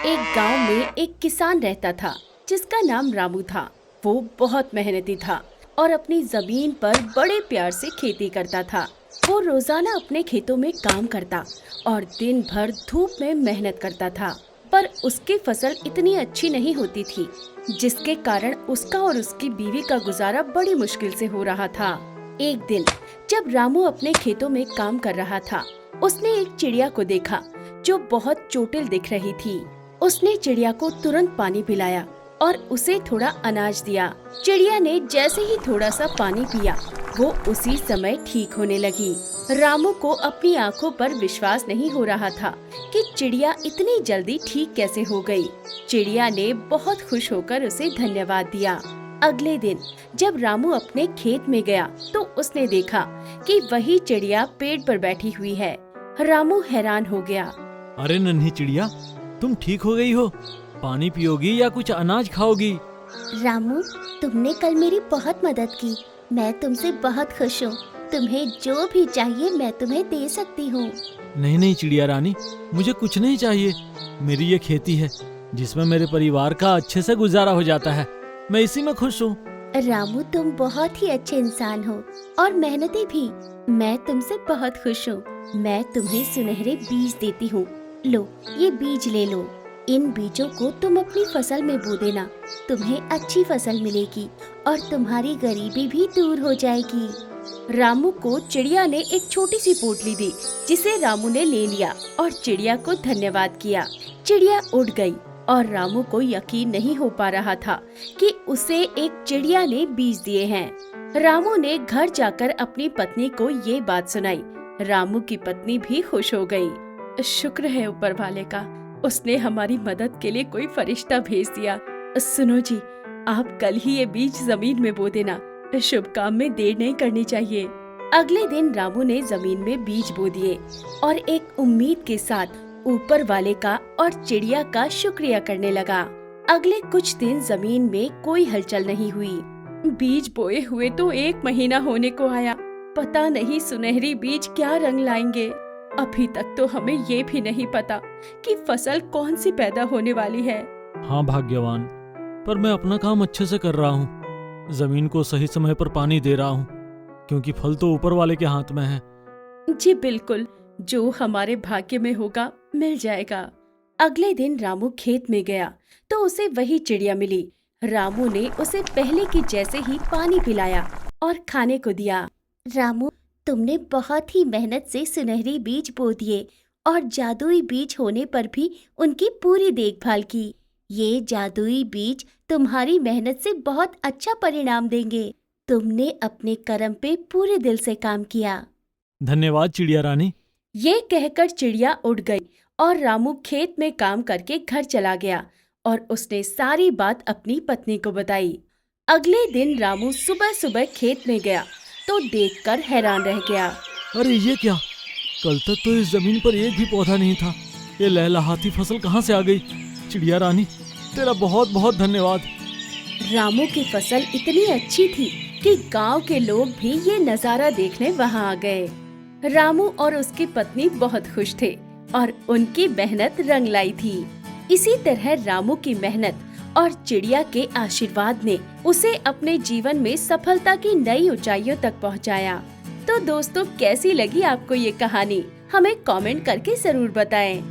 एक गांव में एक किसान रहता था जिसका नाम रामू था। वो बहुत मेहनती था और अपनी जमीन पर बड़े प्यार से खेती करता था। वो रोजाना अपने खेतों में काम करता और दिन भर धूप में मेहनत करता था, पर उसकी फसल इतनी अच्छी नहीं होती थी, जिसके कारण उसका और उसकी बीवी का गुजारा बड़ी मुश्किल से हो रहा था। एक दिन जब रामू अपने खेतों में काम कर रहा था, उसने एक चिड़िया को देखा जो बहुत चोटिल दिख रही थी। उसने चिड़िया को तुरंत पानी पिलाया और उसे थोड़ा अनाज दिया। चिड़िया ने जैसे ही थोड़ा सा पानी पिया, वो उसी समय ठीक होने लगी। रामू को अपनी आंखों पर विश्वास नहीं हो रहा था कि चिड़िया इतनी जल्दी ठीक कैसे हो गई। चिड़िया ने बहुत खुश होकर उसे धन्यवाद दिया। अगले दिन जब रामू अपने खेत में गया तो उसने देखा कि वही चिड़िया पेड़ पर बैठी हुई है। रामू हैरान हो गया। अरे नन्ही चिड़िया, तुम ठीक हो गई हो? पानी पियोगी या कुछ अनाज खाओगी? रामू, तुमने कल मेरी बहुत मदद की। मैं तुमसे बहुत खुश हूँ। तुम्हें जो भी चाहिए मैं तुम्हें दे सकती हूँ। नहीं नहीं चिड़िया रानी, मुझे कुछ नहीं चाहिए। मेरी ये खेती है जिसमें मेरे परिवार का अच्छे से गुजारा हो जाता है। मैं इसी में खुश हूँ। रामू, तुम बहुत ही अच्छे इंसान हो और मेहनती भी। मैं तुमसे बहुत खुश हूँ। मैं तुम्हें सुनहरे बीज देती हूँ। लो, ये बीज ले लो। इन बीजों को तुम अपनी फसल में बो देना। तुम्हें अच्छी फसल मिलेगी और तुम्हारी गरीबी भी दूर हो जाएगी। रामू को चिड़िया ने एक छोटी सी पोटली दी, जिसे रामू ने ले लिया और चिड़िया को धन्यवाद किया। चिड़िया उड़ गई और रामू को यकीन नहीं हो पा रहा था कि उसे एक चिड़िया ने बीज दिए हैं। रामू ने घर जाकर अपनी पत्नी को ये बात सुनाई। रामू की पत्नी भी खुश हो गई। शुक्र है ऊपर वाले का, उसने हमारी मदद के लिए कोई फरिश्ता भेज दिया। सुनो जी, आप कल ही ये बीज जमीन में बो देना। शुभ काम में देर नहीं करनी चाहिए। अगले दिन रामू ने जमीन में बीज बो दिए और एक उम्मीद के साथ ऊपर वाले का और चिड़िया का शुक्रिया करने लगा। अगले कुछ दिन जमीन में कोई हलचल नहीं हुई। बीज बोए हुए तो 1 महीना होने को आया। पता नहीं सुनहरी बीज क्या रंग लाएंगे। अभी तक तो हमें ये भी नहीं पता कि फसल कौन सी पैदा होने वाली है। हाँ भाग्यवान, पर मैं अपना काम अच्छे से कर रहा हूँ। जमीन को सही समय पर पानी दे रहा हूँ, क्योंकि फल तो ऊपर वाले के हाथ में है। जी बिल्कुल, जो हमारे भाग्य में होगा मिल जाएगा। अगले दिन रामू खेत में गया तो उसे वही चिड़िया मिली। रामू ने उसे पहले की जैसे ही पानी पिलाया और खाने को दिया। रामू, तुमने बहुत ही मेहनत से सुनहरी बीज बो दिए और जादुई बीज होने पर भी उनकी पूरी देखभाल की। ये जादुई बीज तुम्हारी मेहनत से बहुत अच्छा परिणाम देंगे। तुमने अपने कर्म पे पूरे दिल से काम किया। धन्यवाद चिड़िया रानी। ये कहकर चिड़िया उड़ गई और रामू खेत में काम करके घर चला गया और उसने सारी बात अपनी पत्नी को बताई। अगले दिन रामू सुबह सुबह खेत में गया तो देखकर हैरान रह गया। अरे ये क्या, कल तक तो इस जमीन पर एक भी पौधा नहीं था। ये लहलहाती फसल कहाँ से आ गई? चिड़िया रानी, तेरा बहुत बहुत धन्यवाद। रामू की फसल इतनी अच्छी थी कि गांव के लोग भी ये नजारा देखने वहां आ गए। रामू और उसकी पत्नी बहुत खुश थे और उनकी मेहनत रंग लाई थी। इसी तरह रामू की मेहनत और चिड़िया के आशीर्वाद ने उसे अपने जीवन में सफलता की नई ऊंचाइयों तक पहुंचाया। तो दोस्तों, कैसी लगी आपको ये कहानी? हमें कमेंट करके जरूर बताएं।